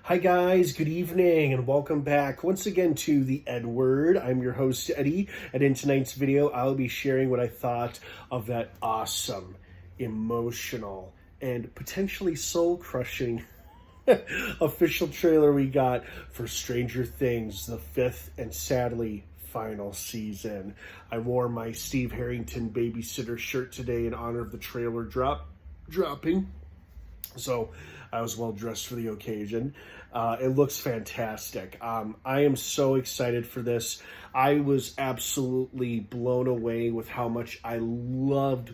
Hi guys, good evening and welcome back once again to the Edward. I'm your host Eddie, and in tonight's video I'll be sharing what I thought of that awesome, emotional, and potentially soul-crushing official trailer we got for Stranger Things, the fifth and sadly final season. I wore my Steve Harrington babysitter shirt today in honor of the trailer dropping. So I was well dressed for the occasion. It looks fantastic. I am so excited for this. I was absolutely blown away with how much I loved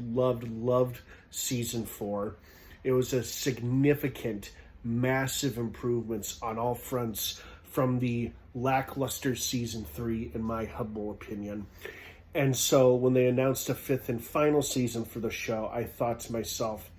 season 4. It was a significant, massive improvements on all fronts from the lackluster season 3, in my humble opinion. And so when they announced a fifth and final season for the show, I thought to myself,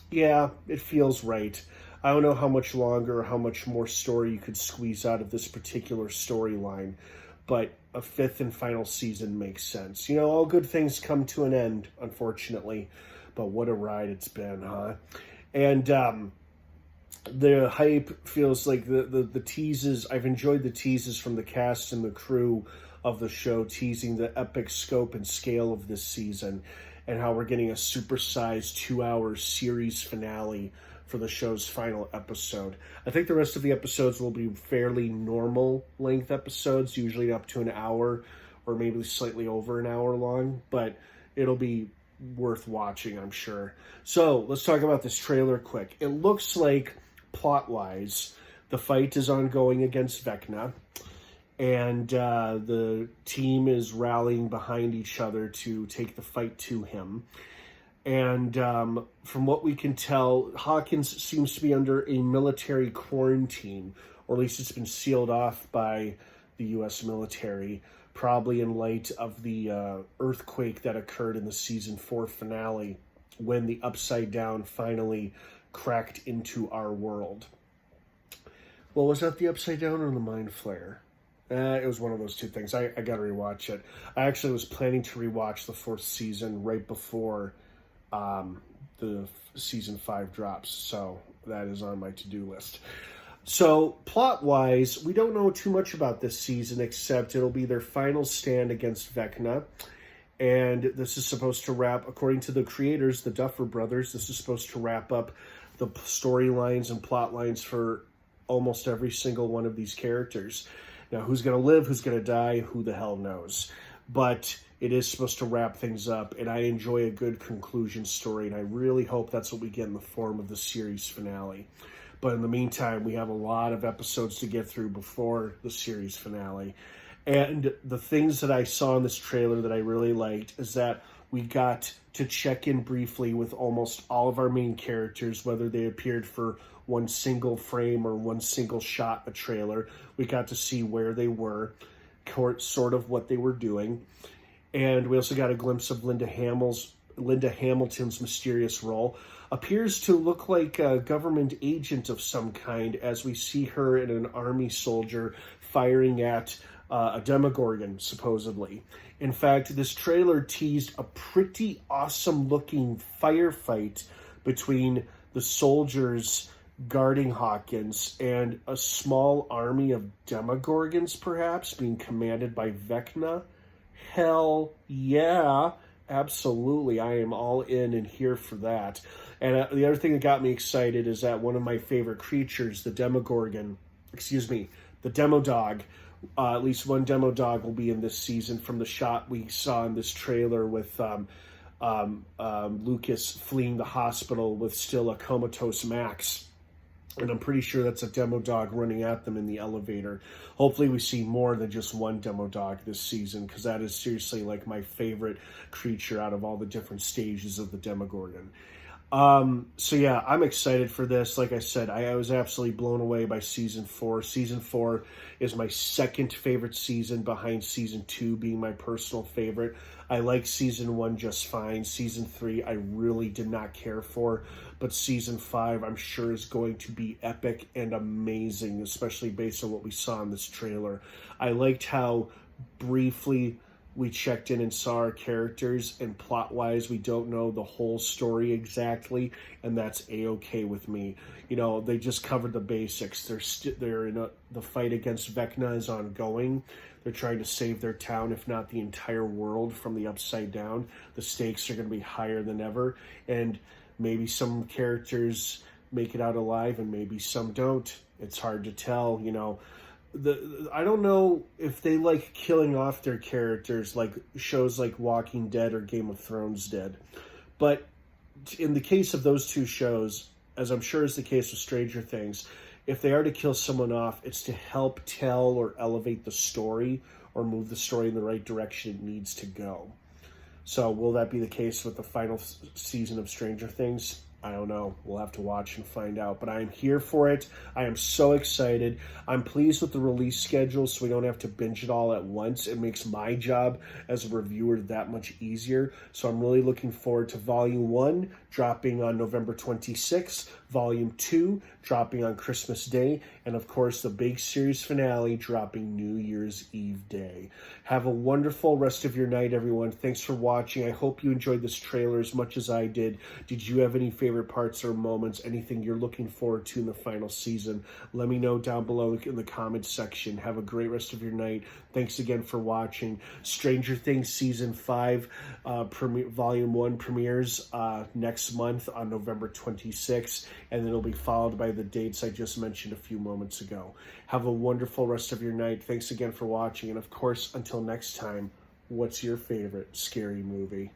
yeah, it feels right. I don't know how much longer or how much more story you could squeeze out of this particular storyline, but a fifth and final season makes sense. You know, all good things come to an end, unfortunately, but what a ride it's been, huh? And the hype feels like the teases. I've enjoyed the teases from the cast and the crew of the show, teasing the epic scope and scale of this season, and how we're getting a supersized 2-hour series finale for the show's final episode. I think the rest of the episodes will be fairly normal length episodes, usually up to an hour or maybe slightly over an hour long, but it'll be worth watching, I'm sure. So let's talk about this trailer quick. It looks like, plot-wise, the fight is ongoing against Vecna, and the team is rallying behind each other to take the fight to him. And from what we can tell, Hawkins seems to be under a military quarantine, or at least it's been sealed off by the U.S. military, probably in light of the earthquake that occurred in the season 4 finale, when the Upside Down finally cracked into our world. Well, was that the Upside Down or the Mind Flayer? It was one of those two things. I got to rewatch it. I actually was planning to rewatch the 4th season right before the season 5 drops, so that is on my to-do list. So plot-wise, we don't know too much about this season, except it'll be their final stand against Vecna, and this is supposed to wrap, according to the creators, the Duffer Brothers, this is supposed to wrap up the storylines and plot lines for almost every single one of these characters. Now, who's going to live, who's going to die, who the hell knows. But it is supposed to wrap things up, and I enjoy a good conclusion story, and I really hope that's what we get in the form of the series finale. But in the meantime, we have a lot of episodes to get through before the series finale. And the things that I saw in this trailer that I really liked is that we got to check in briefly with almost all of our main characters, whether they appeared for one single frame or one single shot a trailer. We got to see where they were, sort of what they were doing. And we also got a glimpse of Linda Hamilton's mysterious role. Appears to look like a government agent of some kind, as we see her and an army soldier firing at a Demogorgon, supposedly. In fact, this trailer teased a pretty awesome-looking firefight between the soldiers guarding Hawkins and a small army of Demogorgons, perhaps, being commanded by Vecna. Hell yeah, absolutely. I am all in and here for that. And the other thing that got me excited is that one of my favorite creatures, the Demogorgon, the Demodog, at least one Demodog will be in this season, from the shot we saw in this trailer with Lucas fleeing the hospital with still a comatose Max. And I'm pretty sure that's a Demodog running at them in the elevator. Hopefully we see more than just one Demodog this season, because that is seriously like my favorite creature out of all the different stages of the Demogorgon. So yeah, I'm excited for this. Like I said, I was absolutely blown away by season 4. Season 4 is my second favorite season, behind season 2 being my personal favorite. I like season 1 just fine. Season 3 I really did not care for, but season 5 I'm sure is going to be epic and amazing, especially based on what we saw in this trailer. I liked how briefly we checked in and saw our characters, and plot-wise, we don't know the whole story exactly, and that's A-okay with me. You know, they just covered the basics. They're in the fight against Vecna is ongoing. They're trying to save their town, if not the entire world, from the Upside Down. The stakes are going to be higher than ever, and maybe some characters make it out alive, and maybe some don't. It's hard to tell, you know. I don't know if they like killing off their characters like shows like Walking Dead or Game of Thrones did. But in the case of those two shows, as I'm sure is the case with Stranger Things, if they are to kill someone off, it's to help tell or elevate the story or move the story in the right direction it needs to go. So will that be the case with the final season of Stranger Things? I don't know. We'll have to watch and find out. But I'm here for it. I am so excited. I'm pleased with the release schedule so we don't have to binge it all at once. It makes my job as a reviewer that much easier. So I'm really looking forward to Volume 1 dropping on November 26th, Volume 2 dropping on Christmas Day, and of course the big series finale dropping New Year's Eve Day. Have a wonderful rest of your night, everyone. Thanks for watching. I hope you enjoyed this trailer as much as I did. Did you have any favorite parts or moments, anything you're looking forward to in the final season? Let me know down below in the comments section. Have a great rest of your night. Thanks again for watching. Stranger Things Season 5 Volume 1 premieres next month on November 26th, and it'll be followed by the dates I just mentioned a few moments ago. Have a wonderful rest of your night. Thanks again for watching, and of course, until next time, what's your favorite scary movie?